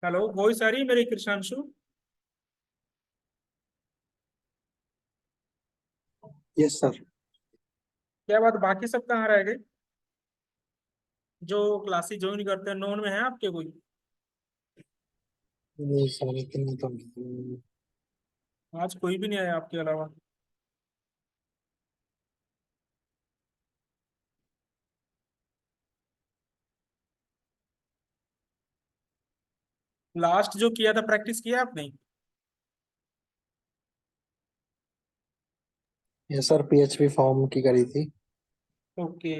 Hello, voice आ रही है मेरी कृष्णांशु? Yes sir. क्या बात, बाकी सब कहाँ रह गए? जो क्लासेस ज्वाइन करते हैं, नॉन में है आपके कोई? नहीं सर, इतनी तो नहीं। आज कोई भी नहीं आया आपके अलावा? लास्ट जो किया था, प्रैक्टिस किया आपने? यस सर, पीएचपी फॉर्म की करी थी। ओके।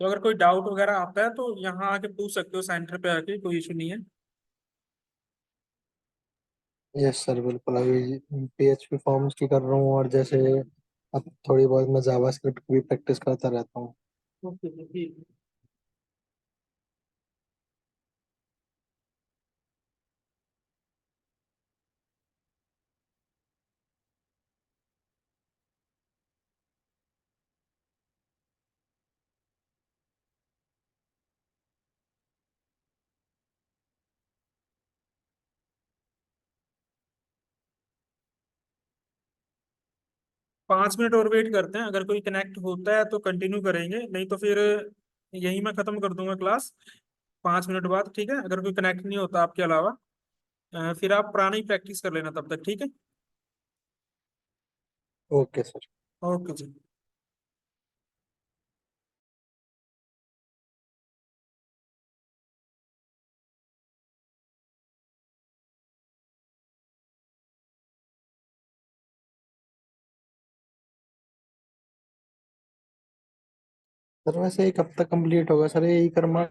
तो अगर कोई डाउट वगैरह आता है तो यहाँ आके पूछ सकते हो, सेंटर पे आके, कोई इशू नहीं है। यस सर, बिल्कुल। अभी पीएचपी फॉर्म्स की कर रहा हूँ, और जैसे अब थोड़ी बहुत मैं जावास्क्रिप्ट की भी प्रैक्टिस करता रहता हूँ। ओके, ठीक है। 5 मिनट और वेट करते हैं, अगर कोई कनेक्ट होता है तो कंटिन्यू करेंगे, नहीं तो फिर यही मैं खत्म कर दूंगा क्लास 5 मिनट बाद। ठीक है, अगर कोई कनेक्ट नहीं होता आपके अलावा, फिर आप पुरानी प्रैक्टिस कर लेना तब तक। ठीक है। Okay sir. Okay ji. Sir वैसे ये कब तक कंप्लीट होगा सर, ये ई कर्मा?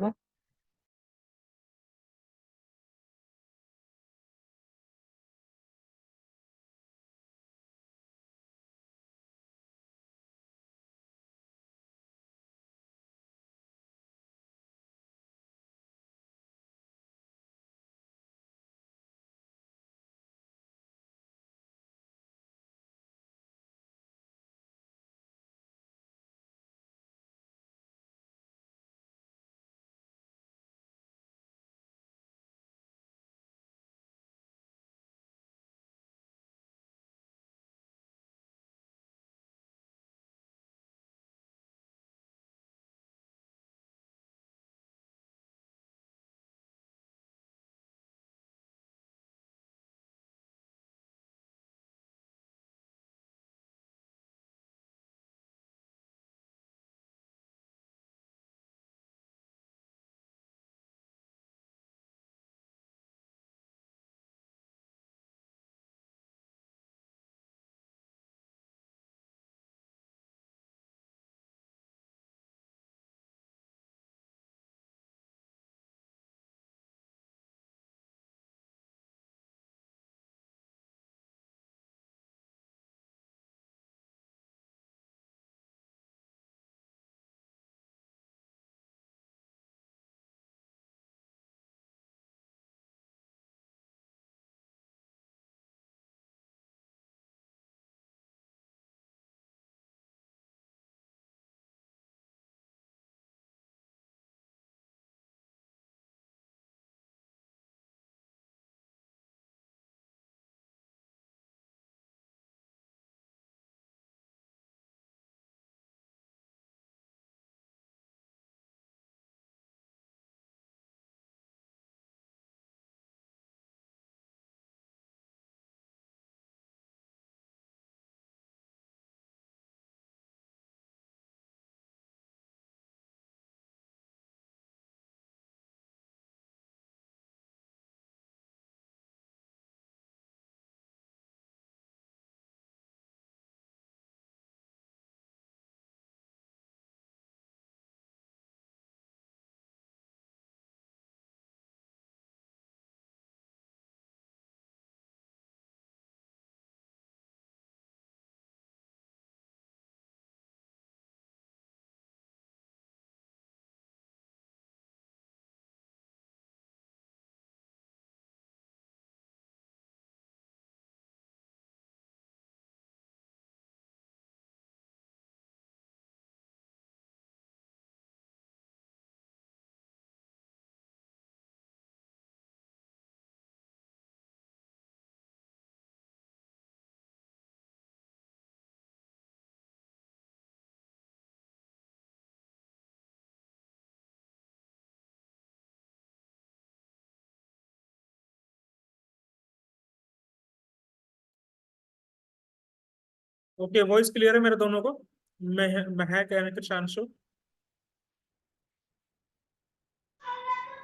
ओके, वॉइस क्लियर है मेरे दोनों को? Mahak and Krishanshu.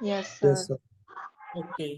Yes, yes sir. Sir. Okay.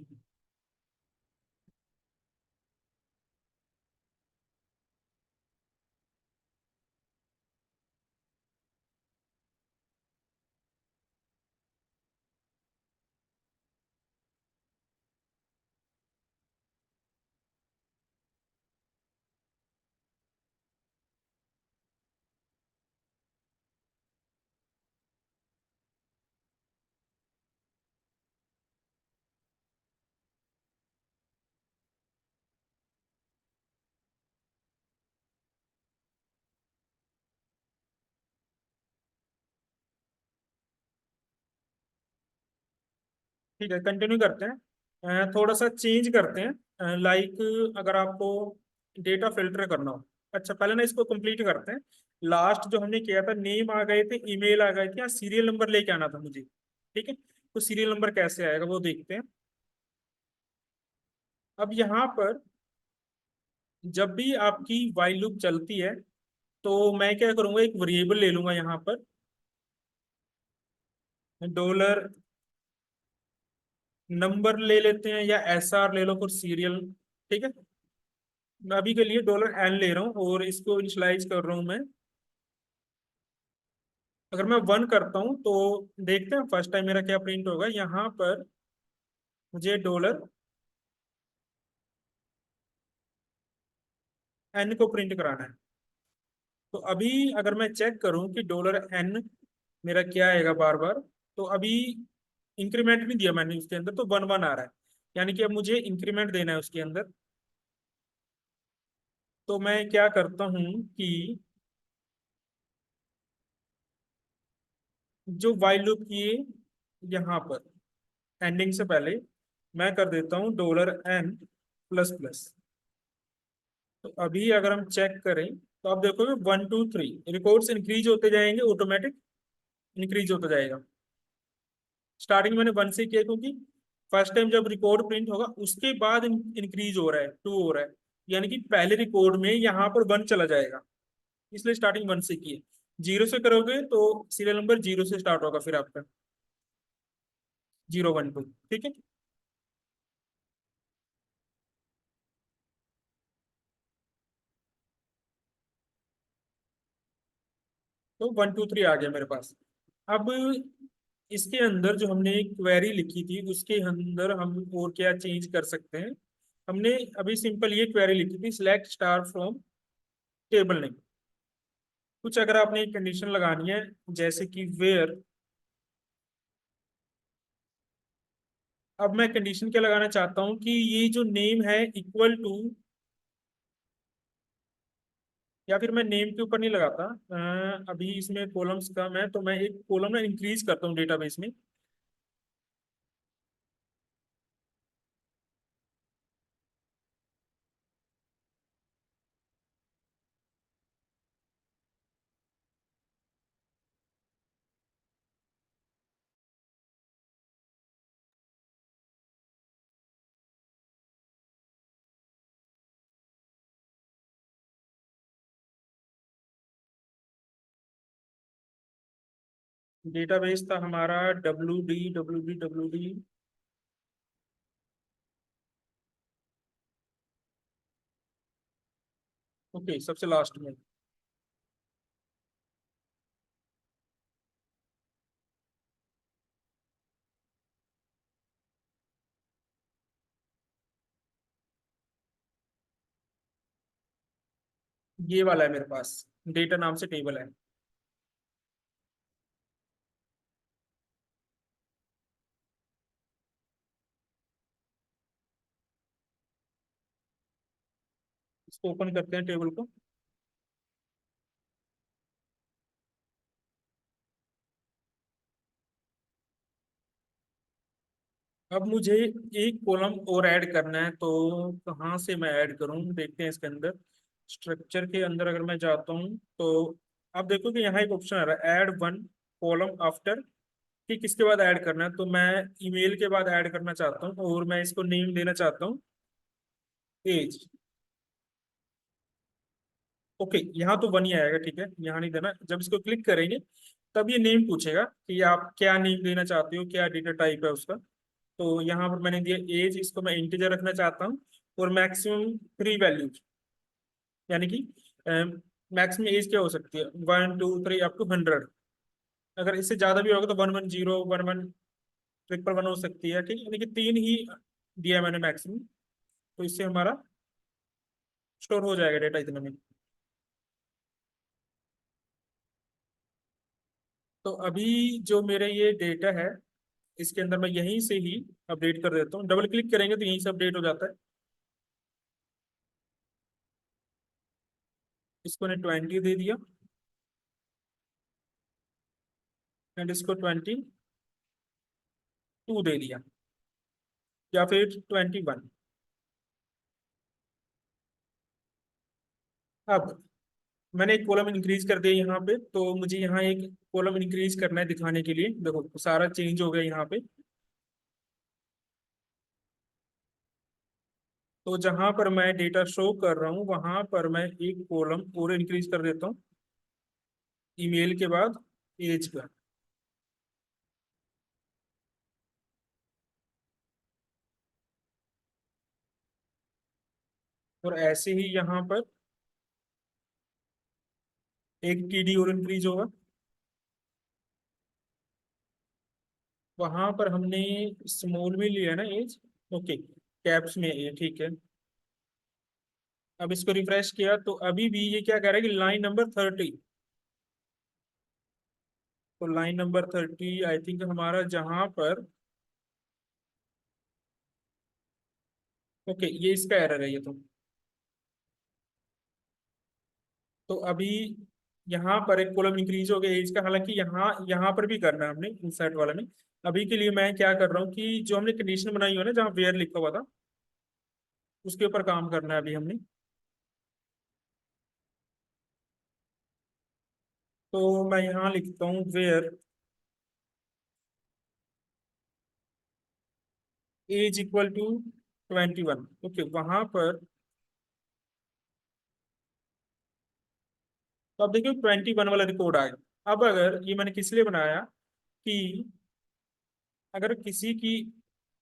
ठीक है, कंटिन्यू करते हैं। थोड़ा सा चेंज करते हैं, लाइक अगर आपको डेटा फिल्टर करना हो। अच्छा, पहले ना इसको कंप्लीट करते हैं। लास्ट जो हमने किया था, नेम आ गए थे, ईमेल आ गए थे, या सीरियल नंबर लेके आना था मुझे। ठीक है, तो सीरियल नंबर कैसे आएगा वो देखते हैं। अब यहाँ पर जब भी आपकी वाइल लूप चलती है, तो मैं क्या करूंगा, एक वेरिएबल ले लूंगा यहाँ पर, डॉलर नंबर ले लेते हैं, या SR ले लो, फिर सीरियल। ठीक है, मैं अभी के लिए $n ले रहा हूँ और इसको इनिशलाइज कर रहा हूँ मैं। अगर मैं 1 करता हूँ तो देखते हैं फर्स्ट टाइम मेरा क्या प्रिंट होगा। यहाँ पर मुझे $n को प्रिंट कराना है। तो अभी अगर मैं चेक करूँ कि $n मेरा क्या आएगा बार बार, तो अभी इंक्रीमेंट नहीं दिया मैंने उसके अंदर, तो 1 1 आ रहा है। यानी कि अब मुझे इंक्रीमेंट देना है उसके अंदर। तो मैं क्या करता हूँ कि जो वाइल लूप की यहाँ पर एंडिंग से पहले मैं कर देता हूँ $n प्लस प्लस। तो अभी अगर हम चेक करें तो आप देखोगे 1 2 3 रिकॉर्ड्स इंक्रीज होते जाएंगे, ऑटोमेटिक इंक्रीज होता जाएगा। स्टार्टिंग मैंने 1 से किया क्योंकि फर्स्ट टाइम जब रिकॉर्ड प्रिंट होगा उसके बाद इंक्रीज हो रहा है, 2 हो रहा है। यानी कि पहले रिकॉर्ड में यहाँ पर 1 चला जाएगा, इसलिए स्टार्टिंग 1 से किए। 0 से करोगे तो सीरियल नंबर 0 से स्टार्ट होगा फिर आपका, 0 1 2। ठीक है, तो 1 2 3 आ गया मेरे पास। अब इसके अंदर जो हमने एक क्वेरी लिखी थी उसके अंदर हम और क्या चेंज कर सकते हैं। हमने अभी सिंपल ये क्वेरी लिखी थी, select star from table name. कुछ अगर आपने एक कंडीशन लगानी है, जैसे कि वेयर। अब मैं कंडीशन क्या लगाना चाहता हूँ कि ये जो नेम है इक्वल टू, या फिर मैं नेम के ऊपर नहीं लगाता। अभी इसमें कॉलम्स कम है तो मैं एक कॉलम ना इंक्रीज करता हूँ डेटाबेस में। डेटाबेस था हमारा WD। ओके, सबसे लास्ट में। ये वाला है मेरे पास, डेटा नाम से टेबल है। इसको ओपन करते हैं टेबल को। अब मुझे एक कॉलम और ऐड करना है, तो कहाँ से मैं ऐड करूँ देखते हैं इसके अंदर। स्ट्रक्चर के अंदर अगर मैं जाता हूँ तो आप देखो कि यहाँ एक ऑप्शन आ रहा है, ऐड 1 कॉलम आफ्टर। कि किसके बाद ऐड करना है, तो मैं ईमेल के बाद ऐड करना चाहता हूँ और मैं इसको नेम देना चाहता हूँ एज। ओके, यहाँ तो 1 ही आएगा, ठीक है, यहाँ नहीं देना। जब इसको क्लिक करेंगे तब ये नेम पूछेगा कि आप क्या नेम देना चाहते हो, क्या डेटा टाइप है उसका। तो यहाँ पर मैंने दिया एज, इसको मैं इंटीजर रखना चाहता हूँ, और मैक्सिमम 3 वैल्यूज, यानी कि मैक्सिमम एज क्या हो सकती है, 1 2 3 अप टू 100। अगर इससे ज्यादा भी होगा तो 110 11 1 हो सकती है, ठीक है, यानी कि 3 ही दिया मैंने मैक्सिमम। तो इससे हमारा स्टोर हो जाएगा डेटा इतने में। तो अभी जो मेरे ये डेटा है, इसके अंदर मैं यहीं से ही अपडेट कर देता हूँ। डबल क्लिक करेंगे तो यहीं से अपडेट हो जाता है। इसको ने 20 दे दिया, एंड इसको 22 दे दिया, या फिर 21। अब मैंने एक कॉलम इंक्रीज कर दिया यहाँ पे, तो मुझे यहाँ एक कॉलम इंक्रीज करना है दिखाने के लिए। देखो सारा चेंज हो गया यहाँ पे। तो जहां पर मैं डेटा शो कर रहा हूँ वहां पर मैं एक कॉलम और इंक्रीज कर देता हूँ, ईमेल के बाद एज का। और ऐसे ही यहाँ पर एक टीडी और इंक्रीज होगा। वहां पर हमने स्मॉल में लिया ना एज, ओके, कैप्स में ये, ठीक है। अब इसको रिफ्रेश किया तो अभी भी ये क्या कह रहा है कि लाइन नंबर 30। तो लाइन नंबर 30 आई थिंक हमारा जहां पर, ओके, ये इसका एरर है ये तो अभी यहाँ पर एक कॉलम इंक्रीज हो गया एज का। हालांकि यहाँ यहाँ पर भी करना है हमने इंसर्ट वाले में। अभी के लिए मैं क्या कर रहा हूँ कि जो हमने कंडीशन बनाई हो ना जहाँ वेयर लिखा हुआ था, उसके ऊपर काम करना है अभी हमने। तो मैं यहाँ लिखता हूँ where as equal to 21। Okay, वहां पर तो अब देखिए 21 वाला रिकॉर्ड आ गया। अब अगर ये मैंने किस लिए बनाया कि अगर किसी की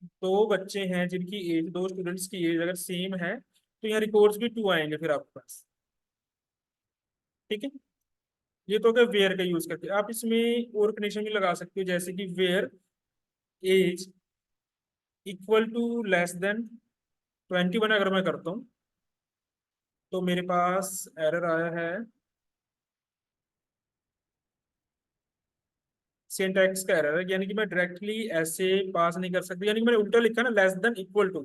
दो बच्चे हैं जिनकी एज, दो स्टूडेंट्स की एज अगर सेम है, तो यहाँ रिकॉर्ड्स भी 2 आएंगे फिर आपके पास, ठीक है। ये तो क्या वेयर का यूज करके आप इसमें और कंडीशन भी लगा सकते हो, जैसे कि where as equal to less than 21 अगर मैं करता हूँ तो मेरे पास एरर आया है, सिंटैक्स का एरर है। यानी कि मैं डायरेक्टली ऐसे पास नहीं कर सकती, यानी कि मैंने उल्टा लिखा ना, लेस देन इक्वल टू,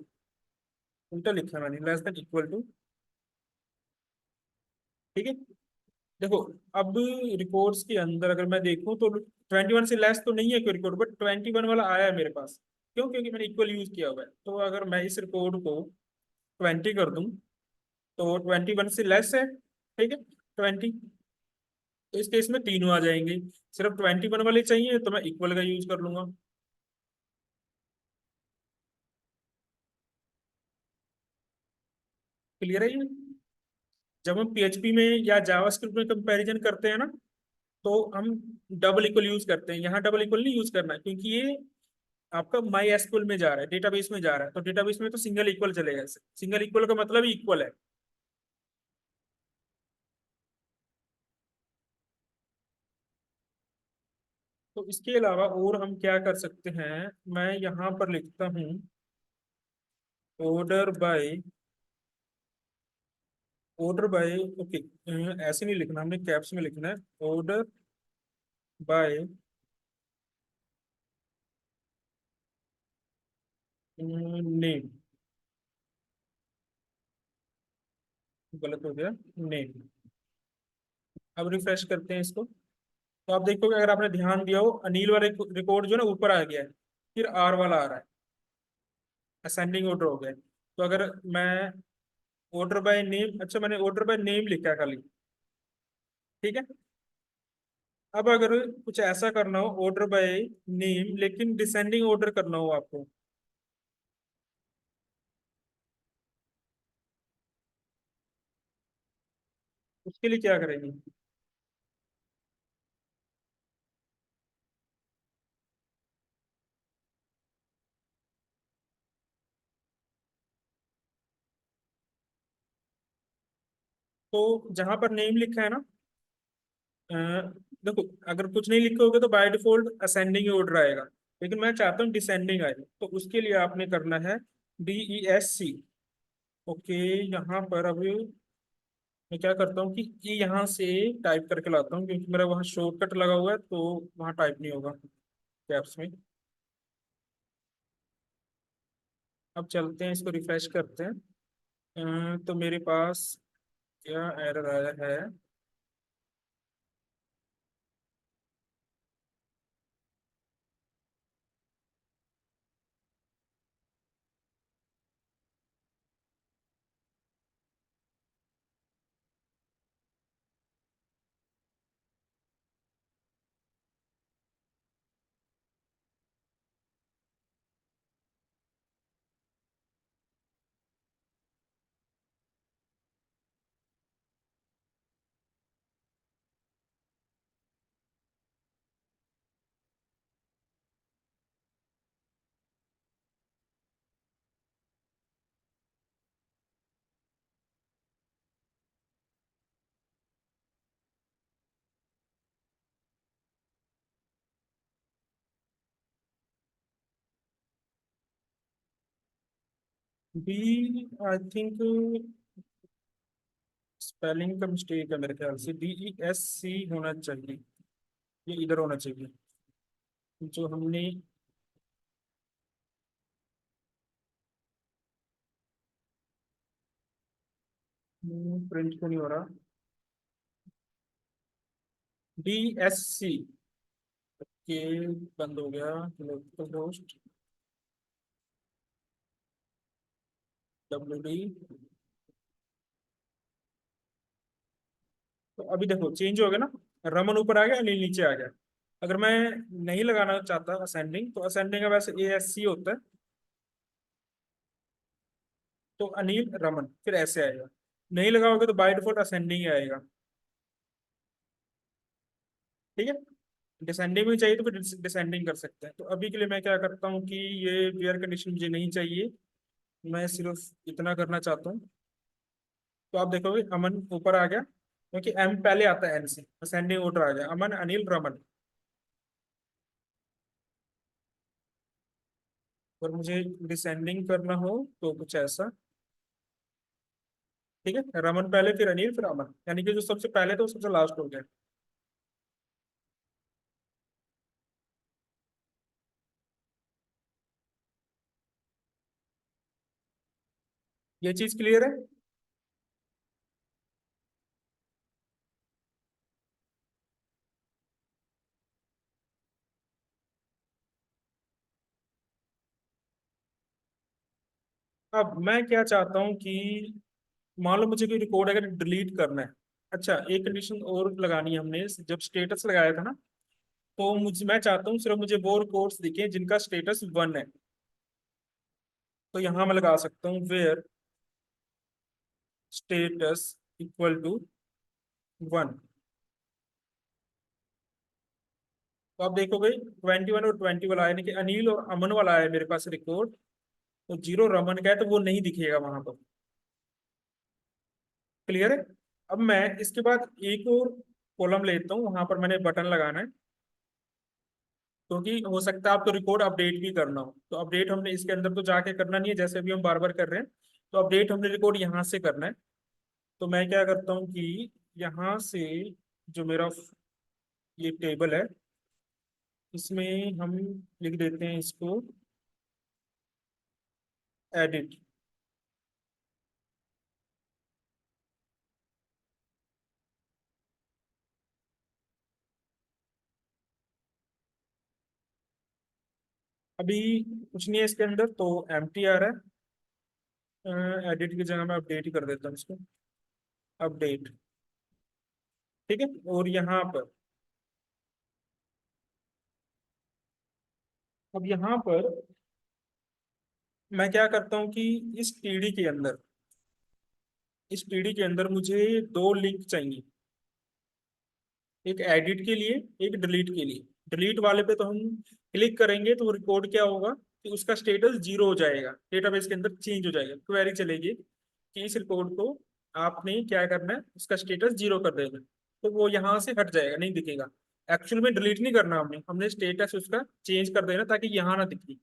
उल्टा लिखा मैंने, लेस देन इक्वल टू, ठीक है। देखो अब रिकॉर्ड्स के अंदर अगर मैं देखूं तो 21 से लेस तो नहीं है कोई रिकॉर्ड, बट 21 वाला आया है मेरे पास। क्यों? क्योंकि मैंने इक्वल यूज किया हुआ है। तो अगर मैं इस रिकॉर्ड को 20 कर दूं तो 21 से लेस है, ठीक है, 20। तो इस केस में तीनों आ जाएंगे। सिर्फ 21 वाले चाहिए तो मैं इक्वल का यूज कर लूंगा। क्लियर है ये? जब हम पीएचपी में या जावास्क्रिप्ट में कंपैरिजन करते हैं ना, तो हम डबल इक्वल यूज करते हैं। यहाँ डबल इक्वल नहीं यूज करना है, क्योंकि ये आपका माई एसक्यूएल में जा रहा है, डेटाबेस में जा रहा है। तो डेटाबेस में तो सिंगल इक्वल चलेगा। सिंगल इक्वल का मतलब ही इक्वल है। तो इसके अलावा और हम क्या कर सकते हैं, मैं यहाँ पर लिखता हूँ order by, order by, okay, ऐसे नहीं लिखना, हमने कैप्स में लिखना है, ऑर्डर बाय नेम। गलत हो गया, नेम। अब रिफ्रेश करते हैं इसको। तो आप देखोगे, अगर आपने ध्यान दिया हो, अनिल वाला रिकॉर्ड जो है ना ऊपर आ गया है, फिर आर वाला आ रहा है, असेंडिंग ऑर्डर हो गया है। तो अगर मैं ऑर्डर बाय नेम, अच्छा मैंने ऑर्डर बाय नेम लिखा है खाली, ठीक है। अब अगर कुछ ऐसा करना हो ऑर्डर बाय नेम लेकिन डिसेंडिंग ऑर्डर करना हो आपको, उसके लिए क्या करेंगे? तो जहां पर नेम लिखा है ना, अ, देखो, अगर कुछ नहीं लिखोगे तो बाय डिफॉल्ट असेंडिंग ऑर्डर आएगा, लेकिन मैं चाहता हूँ डिसेंडिंग आए, तो उसके लिए आपने करना है DESC। ओके, यहाँ पर अभी मैं क्या करता हूँ कि ई यहाँ से टाइप करके लाता हूँ, क्योंकि मेरा वहाँ शॉर्टकट लगा हुआ है तो वहाँ टाइप नहीं होगा कैप्स में। अब चलते हैं, इसको रिफ्रेश करते हैं। तो मेरे पास क्या एरर आया है? बी, आई थिंक स्पेलिंग का मिस्टेक है मेरे ख्याल से, DESC होना चाहिए, ये इधर होना चाहिए जो हमने। प्रिंट क्यों नहीं हो रहा? DSC के बंद हो गया, लोकल होस्ट WD। तो अभी देखो चेंज हो गया ना, रमन ऊपर आ गया, अनिल नीचे आ गया। अगर मैं नहीं लगाना चाहता असेंडिंग, तो असेंडिंग का वैसे ASC होता है, तो अनिल रमन फिर ऐसे आएगा। नहीं लगाओगे तो बाय डिफॉल्ट असेंडिंग ही आएगा। ठीक है, डिसेंडिंग भी चाहिए तो फिर डिसेंडिंग कर सकते हैं। तो अभी के लिए मैं क्या करता हूँ कि ये वेयर कंडीशन मुझे नहीं चाहिए, मैं सिर्फ इतना करना चाहता हूँ। तो आप देखोगे अमन ऊपर आ गया, क्योंकि M पहले आता है N से, असेंडिंग ऑर्डर आ गया, अमन अनिल रमन। और मुझे डिसेंडिंग करना हो तो कुछ ऐसा। ठीक है, रमन पहले, फिर अनिल, फिर अमन, यानी कि जो सबसे पहले था वो सबसे लास्ट हो गया। ये चीज क्लियर है? अब मैं क्या चाहता हूँ कि मान लो मुझे कोई रिकॉर्ड अगर डिलीट करना है। अच्छा, एक कंडीशन और लगानी है हमने, जब स्टेटस लगाया था ना, तो मुझे, मैं चाहता हूँ सिर्फ मुझे वो रिकॉर्ड्स दिखे जिनका स्टेटस 1 है। तो यहाँ मैं लगा सकता हूँ वेयर स्टेटस इक्वल टू 1। तो आप देखोगे 21 और 20 वाला है, यानी कि अनिल और अमन वाला है मेरे पास रिकॉर्ड। तो 0 रमन का है, तो वो नहीं दिखेगा वहां पर। क्लियर है? अब मैं इसके बाद एक और कॉलम लेता हूँ, वहां पर मैंने बटन लगाना है, क्योंकि हो सकता है आपको रिकॉर्ड अपडेट भी करना हो। तो अपडेट हमने इसके अंदर तो जाके करना नहीं है, जैसे अभी हम बार बार कर रहे हैं। तो अपडेट हमने रिकॉर्ड यहाँ से करना है। तो मैं क्या करता हूँ कि यहाँ से जो मेरा ये टेबल है, इसमें हम लिख देते हैं इसको एडिट। अभी कुछ नहीं है इसके अंदर, तो एम्प्टी आ रहा है। एडिट की जगह मैं अपडेट ही कर देता हूँ इसको, अपडेट। ठीक है, और यहाँ पर, अब यहाँ पर मैं क्या करता हूँ कि इस TD के अंदर इस पीडी के अंदर मुझे दो लिंक चाहिए, एक एडिट के लिए, एक डिलीट के लिए। डिलीट वाले पे तो हम क्लिक करेंगे तो रिकॉर्ड क्या होगा कि उसका स्टेटस जीरो हो जाएगा, डेटाबेस के अंदर चेंज हो जाएगा, क्वेरी चलेगी कि इस रिकॉर्ड को आपने क्या करना है, उसका स्टेटस जीरो कर देना। तो वो यहाँ से हट जाएगा, नहीं दिखेगा। एक्चुअल में डिलीट नहीं करना, हमने हमने स्टेटस उसका चेंज कर देना ताकि यहाँ ना दिखे।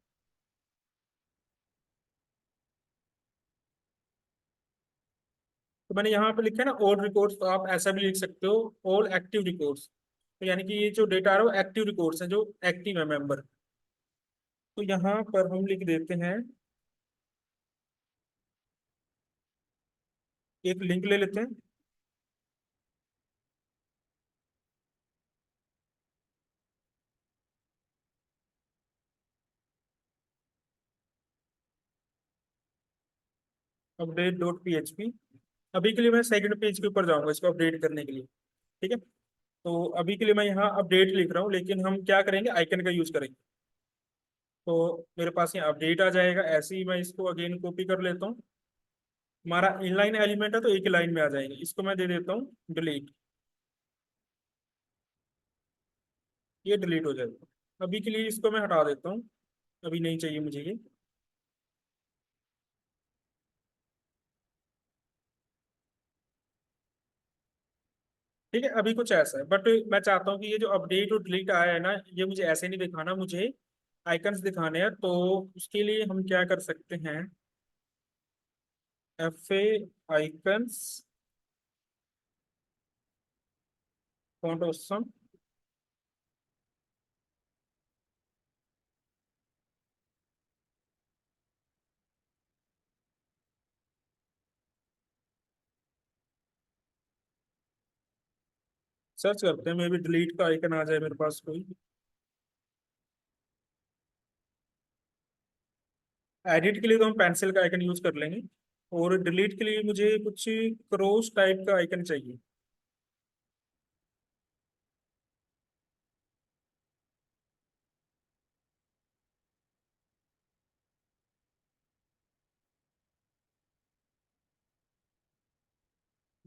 तो मैंने यहाँ पे लिखा है ना ऑल रिकॉर्ड्स, तो आप ऐसा भी लिख सकते हो ऑल एक्टिव रिकॉर्ड्स। तो यानी कि ये जो डेटा आ रहा है वो एक्टिव रिकॉर्ड्स हैं, जो एक्टिव है मेंबर। तो यहाँ पर हम लिख देते हैं, एक लिंक ले लेते हैं। Update dot PHP. अभी के लिए मैं सेकंड पेज के ऊपर जाऊंगा इसको अपडेट करने के लिए। ठीक है, तो अभी के लिए मैं यहाँ अपडेट लिख रहा हूँ, लेकिन हम क्या करेंगे, आइकन का यूज करेंगे। तो मेरे पास यहाँ अपडेट आ जाएगा। ऐसे ही मैं इसको अगेन कॉपी कर लेता हूँ। हमारा इनलाइन एलिमेंट है तो एक ही लाइन में आ जाएंगे। इसको मैं दे देता हूँ डिलीट। ये डिलीट हो जाएगा। अभी के लिए इसको मैं हटा देता हूँ, अभी नहीं चाहिए मुझे ये। ठीक है, अभी कुछ ऐसा है, बट मैं चाहता हूँ कि ये जो अपडेट और डिलीट आया है ना, ये मुझे ऐसे नहीं दिखाना, मुझे आइकन्स दिखाने हैं। तो उसके लिए हम क्या कर सकते हैं, F A icons font awesome. Search करते हैं, मे भी डिलीट का आइकन आ जाए मेरे पास कोई। एडिट के लिए तो हम पेंसिल का आइकन यूज कर लेंगे, और डिलीट के लिए मुझे कुछ क्रॉस टाइप का आइकन चाहिए।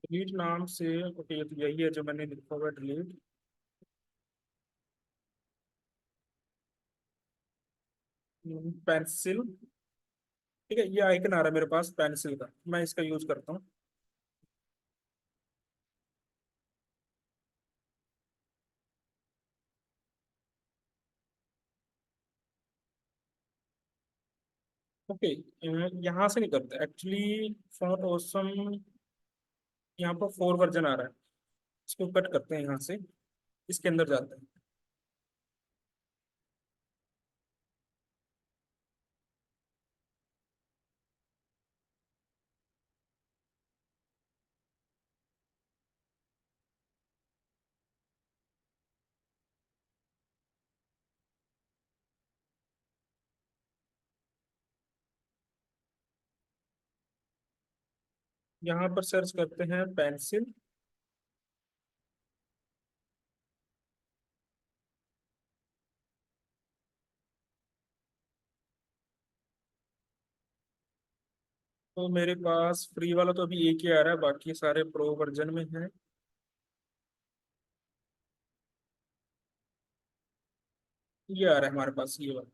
डिलीट नाम से, ओके, तो यही है जो मैंने लिखा हुआ, डिलीट। पेंसिल। ठीक है, ये आइकन आ रहा है मेरे पास पेंसिल का, मैं इसका यूज करता हूँ। ओके, यहाँ से नहीं करते एक्चुअली। फॉन्ट ऑसम, यहाँ पर 4 वर्जन आ रहा है, इसको कट करते हैं यहाँ से, इसके अंदर जाते हैं। यहाँ पर सर्च करते हैं पेंसिल। तो मेरे पास फ्री वाला तो अभी एक ही आ रहा है, बाकी सारे प्रो वर्जन में है। ये आ रहा है हमारे पास, ये वाला।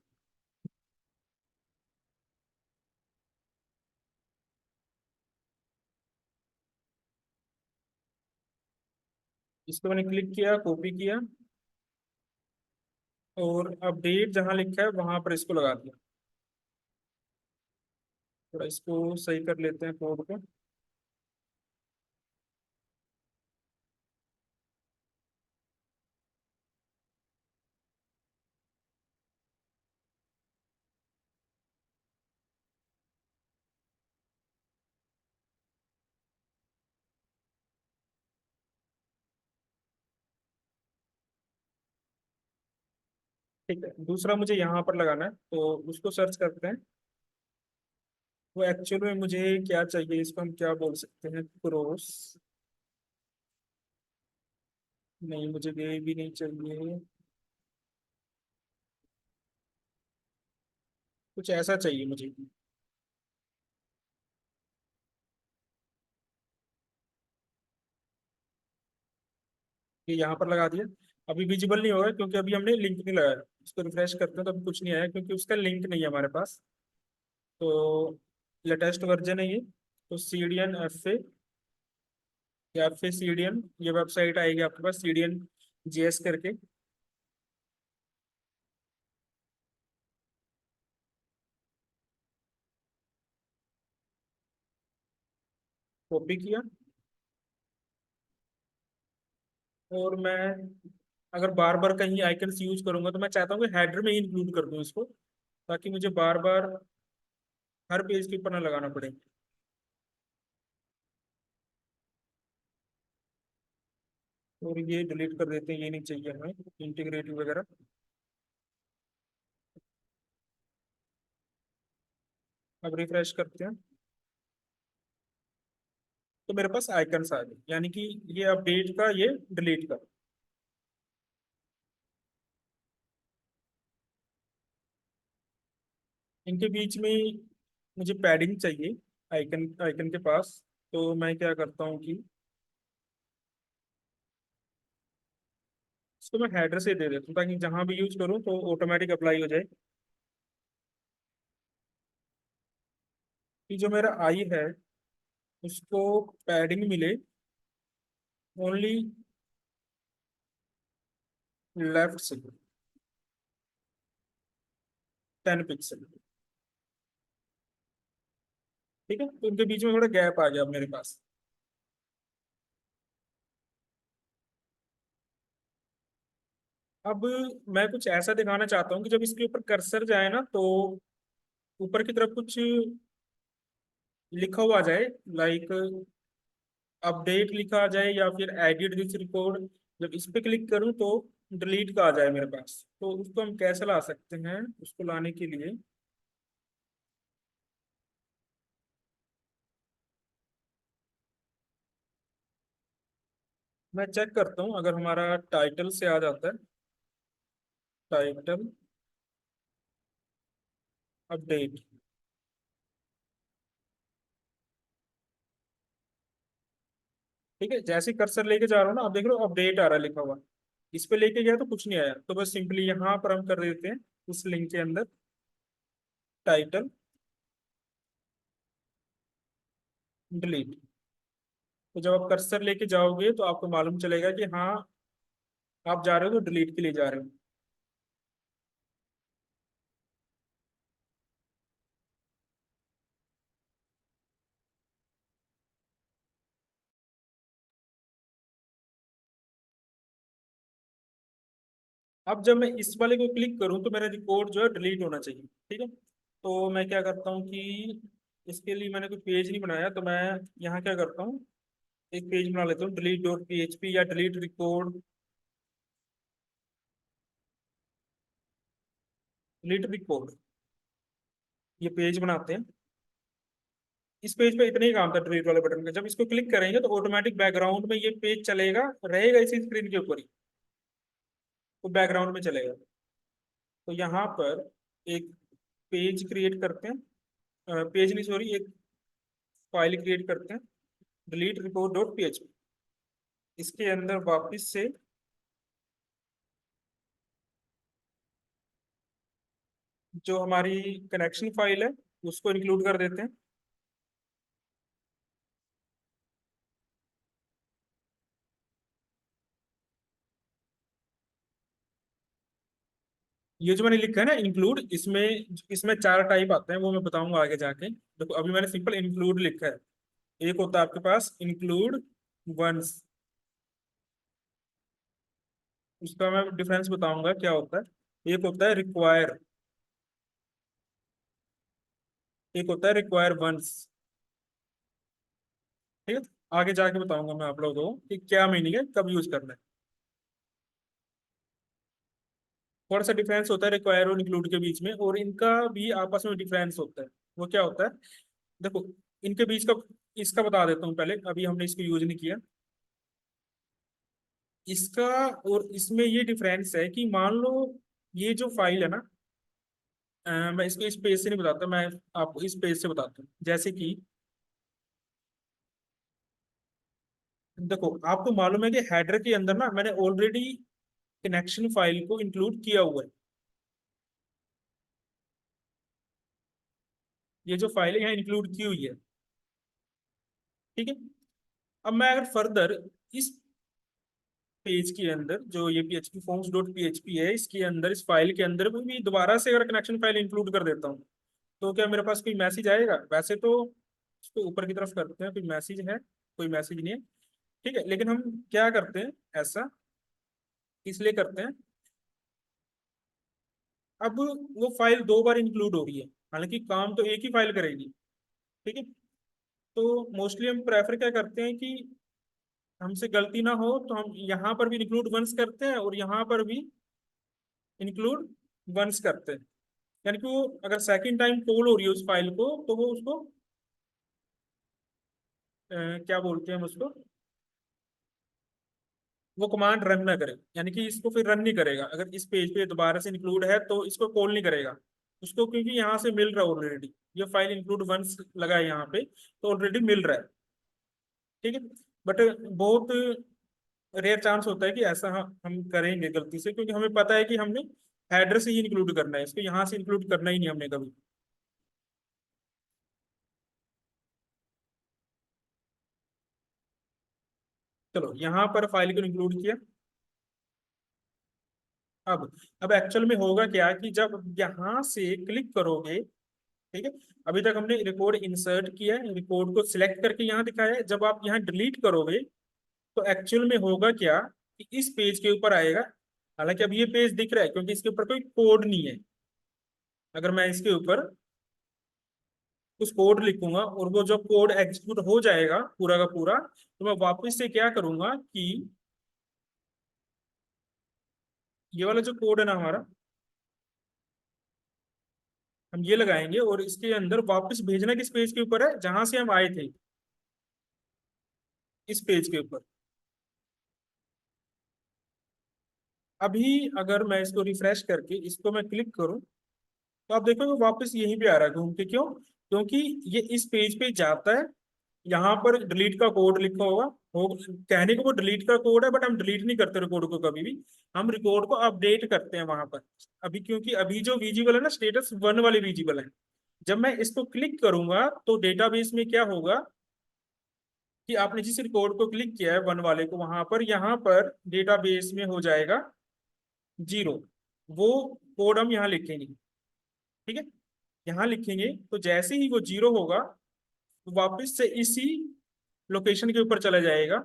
इसको मैंने क्लिक किया, कॉपी किया, और अपडेट जहाँ लिखा है वहां पर इसको लगा दिया। थोड़ा इसको सही कर लेते हैं कोड को। ठीक है, दूसरा मुझे यहाँ पर लगाना है, तो उसको सर्च करते हैं। वो एक्चुअल में मुझे क्या चाहिए, इसको हम क्या बोल सकते हैं, क्रॉस। नहीं, मुझे ये भी नहीं चाहिए, कुछ ऐसा चाहिए मुझे। ये यहाँ पर लगा दिया। अभी विजिबल नहीं होगा क्योंकि अभी हमने लिंक नहीं लगाया। इसको रिफ्रेश करते हैं तो अभी कुछ नहीं आया क्योंकि उसका लिंक नहीं है हमारे पास। तो लेटेस्ट वर्जन है ये। तो CDN FA या फिर CDN, ये वेबसाइट आएगी आपके पास, CDN GS करके। कॉपी किया, और मैं अगर बार बार कहीं आइकन्स यूज करूंगा तो मैं चाहता हूँ कि हेडर में ही इंक्लूड कर दूं इसको, ताकि मुझे बार बार हर पेज के ऊपर ना लगाना पड़े। और ये डिलीट कर देते हैं, ये नहीं चाहिए हमें इंटीग्रेटिव वगैरह। अब रिफ्रेश करते हैं तो मेरे पास आइकन्स आ गए, यानी कि ये अपडेट का, ये डिलीट का। इनके बीच में मुझे पैडिंग चाहिए आइकन आइकन के पास। तो मैं क्या करता हूँ कि इसको मैं हेडर से दे देता हूँ, ताकि जहां भी यूज करूँ तो ऑटोमेटिक अप्लाई हो जाए। कि जो मेरा आई है उसको पैडिंग मिले ओनली लेफ्ट से 10 पिक्सल। ठीक है, तो इनके बीच में थोड़ा गैप आ गया अब मेरे पास। अब मैं कुछ ऐसा दिखाना चाहता हूँ कि जब इसके ऊपर कर्सर जाए ना, तो ऊपर की तरफ कुछ लिखा हुआ जाए, लाइक अपडेट लिखा आ जाए या फिर एडिट दिस रिकॉर्ड। जब इस पे क्लिक करूँ तो डिलीट का आ जाए मेरे पास। तो उसको हम कैसे ला सकते हैं? उसको लाने के लिए मैं चेक करता हूँ, अगर हमारा टाइटल से आ जाता है, टाइटल अपडेट। ठीक है, जैसे कर्सर लेके जा रहा हूँ ना, अब देख लो अपडेट आ रहा है लिखा हुआ। इस पे लेके गया तो कुछ नहीं आया, तो बस सिंपली यहाँ पर हम कर देते हैं उस लिंक के अंदर टाइटल डिलीट। तो जब आप कर्सर लेके जाओगे तो आपको मालूम चलेगा कि हाँ, आप जा रहे हो तो डिलीट के लिए जा रहे हो। अब जब मैं इस वाले को क्लिक करूं तो मेरा रिकॉर्ड जो है डिलीट होना चाहिए। ठीक है, तो मैं क्या करता हूँ कि इसके लिए मैंने कोई पेज नहीं बनाया, तो मैं यहाँ क्या करता हूँ, एक पेज बना लेता हूँ, delete.php या डिलीट रिकॉर्ड, डिलीट रिकॉर्ड, ये पेज बनाते हैं। इस पेज पे इतना ही काम था डिलीट वाले बटन का। जब इसको क्लिक करेंगे तो ऑटोमेटिक बैकग्राउंड में ये पेज चलेगा, रहेगा इसी स्क्रीन के ऊपर ही, तो बैकग्राउंड में चलेगा। तो यहाँ पर एक पेज क्रिएट करते हैं, पेज नहीं सॉरी, एक फाइल क्रिएट करते हैं, डिलीट रिपोर्ट डॉट php। इसके अंदर वापस से जो हमारी कनेक्शन फाइल है उसको इंक्लूड कर देते हैं। ये जो मैंने लिखा है ना इंक्लूड, इसमें इसमें 4 टाइप आते हैं, वो मैं बताऊंगा आगे जाके। देखो अभी मैंने सिंपल इंक्लूड लिखा है। एक होता है आपके पास इंक्लूड वंस, उसका मैं डिफरेंस बताऊंगा क्या होता है। एक होता है रिक्वायर, एक होता है रिक्वायर वंस। ठीक है, आगे जाके बताऊंगा मैं आप लोगों को कि क्या मीनिंग है, कब यूज करना है। थोड़ा सा डिफरेंस होता है रिक्वायर और इंक्लूड के बीच में, और इनका भी आपस में डिफरेंस होता है। वो क्या होता है, देखो इनके बीच का, इसका बता देता हूँ पहले, अभी हमने इसको यूज नहीं किया। इसका और इसमें ये डिफरेंस है कि मान लो ये जो फाइल है ना, मैं इसको इस पेज से नहीं बताता, मैं आपको इस पेज से बताता हूँ। जैसे कि देखो आपको मालूम है कि हेडर के अंदर ना मैंने ऑलरेडी कनेक्शन फाइल को इंक्लूड किया हुआ है। ये जो फाइल है यहाँ इंक्लूड की हुई है, ठीक है। अब मैं अगर फर्दर इस पेज के अंदर जो ये php forms डॉट php है, इसके अंदर इस फाइल के अंदर भी दोबारा से अगर कनेक्शन फाइल इंक्लूड कर देता हूँ, तो क्या मेरे पास कोई मैसेज आएगा? वैसे तो इसको ऊपर की तरफ करते हैं, कोई मैसेज है? कोई मैसेज नहीं है, ठीक है। लेकिन हम क्या करते हैं, ऐसा इसलिए करते हैं, अब वो फाइल दो बार इंक्लूड हो रही है, हालांकि काम तो एक ही फाइल करेगी, ठीक है। तो मोस्टली हम प्रेफर क्या करते हैं कि हमसे गलती ना हो तो हम यहाँ पर भी इंक्लूड वंस करते हैं और यहाँ पर भी इंक्लूड वंस करते हैं। यानी कि वो अगर सेकंड टाइम कॉल हो रही है उस फाइल को, तो वो उसको क्या बोलते हैं हम उसको, वो कमांड रन ना करे, यानी कि इसको फिर रन नहीं करेगा। अगर इस पेज पे दोबारा से इंक्लूड है तो इसको कॉल नहीं करेगा उसको, क्योंकि यहाँ से मिल रहा है ऑलरेडी, ये फाइल इंक्लूड वंस लगा है यहाँ पे, तो ऑलरेडी मिल रहा है, ठीक है। बट बहुत रेयर चांस होता है कि ऐसा हम करेंगे गलती से, क्योंकि हमें पता है कि हमने हेडर से ही इंक्लूड करना है, इसको यहाँ से इंक्लूड करना ही नहीं हमने कभी। चलो यहाँ पर फाइल को इंक्लूड किया। अब एक्चुअल में होगा क्या कि जब यहाँ से क्लिक करोगे, ठीक है, अभी तक हमने रिकॉर्ड इंसर्ट किया है, रिकॉर्ड को सिलेक्ट करके यहाँ दिखाया है, जब आप यहाँ डिलीट करोगे तो एक्चुअल में होगा क्या कि इस पेज के ऊपर आएगा। हालांकि अब ये पेज दिख रहा है क्योंकि इसके ऊपर कोई कोड नहीं है। अगर मैं इसके ऊपर कुछ कोड लिखूंगा और वो जब कोड एग्जीक्यूट हो जाएगा पूरा का पूरा, तो मैं वापस से क्या करूंगा कि ये वाला जो कोड है ना हमारा, हम ये लगाएंगे और इसके अंदर वापस भेजना किस पेज के ऊपर है, जहां से हम आए थे, इस पेज के ऊपर। अभी अगर मैं इसको रिफ्रेश करके इसको मैं क्लिक करूं, तो आप देखोगे वापस यहीं पे आ रहा है घूम के। क्यों? क्योंकि ये इस पेज पे जाता है, यहाँ पर डिलीट का कोड लिखा होगा, हो कहने को वो डिलीट का कोड है, बट हम डिलीट नहीं करते रिकॉर्ड को कभी भी, हम रिकॉर्ड को अपडेट करते हैं वहां पर। अभी क्योंकि अभी जो विजिबल है ना, स्टेटस 1 वाले विजिबल है, जब मैं इसको क्लिक करूंगा तो डेटाबेस में क्या होगा कि आपने जिस रिकॉर्ड को क्लिक किया है 1 वाले को, वहां पर यहाँ पर डेटाबेस में हो जाएगा 0। वो कोड हम यहाँ लिखेंगे, ठीक है। यहाँ लिखेंगे तो जैसे ही वो 0 होगा तो वापस से इसी लोकेशन के ऊपर चला जाएगा,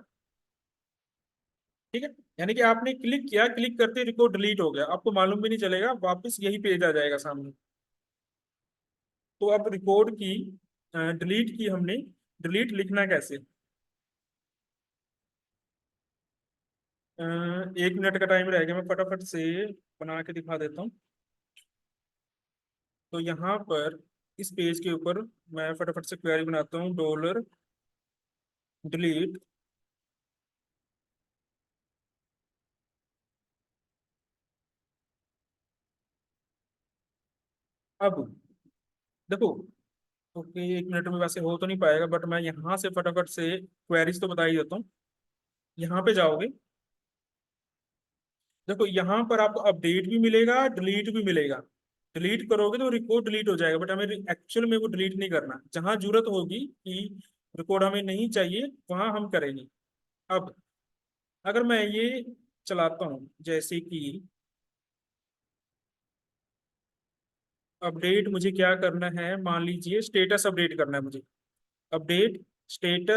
ठीक है। यानी कि आपने क्लिक किया, क्लिक करते रिकॉर्ड डिलीट हो गया, आपको मालूम भी नहीं चलेगा, वापस यही पेज आ जाएगा सामने। तो अब रिकॉर्ड की डिलीट की हमने, डिलीट लिखना कैसे, 1 मिनट का टाइम रह गया, मैं फटाफट से बना के दिखा देता हूँ। तो यहाँ पर इस पेज के ऊपर मैं फटाफट से क्वेरी बनाता हूँ, डॉलर डिलीट। अब देखो, ओके 1 मिनट में वैसे हो तो नहीं पाएगा, बट मैं यहाँ से फटाफट से क्वेरीज तो बता ही देता हूँ। यहाँ पे जाओगे, देखो यहाँ पर आपको अपडेट भी मिलेगा, डिलीट भी मिलेगा। डिलीट करोगे तो रिकॉर्ड डिलीट हो जाएगा, बट हमें एक्चुअल में वो डिलीट नहीं करना। जहां जरूरत होगी कि रिकॉर्ड हमें नहीं चाहिए, वहां हम करेंगे। अब अगर मैं ये चलाता हूँ, जैसे कि अपडेट, मुझे क्या करना है, मान लीजिए स्टेटस अपडेट करना है मुझे, अपडेट स्टेटस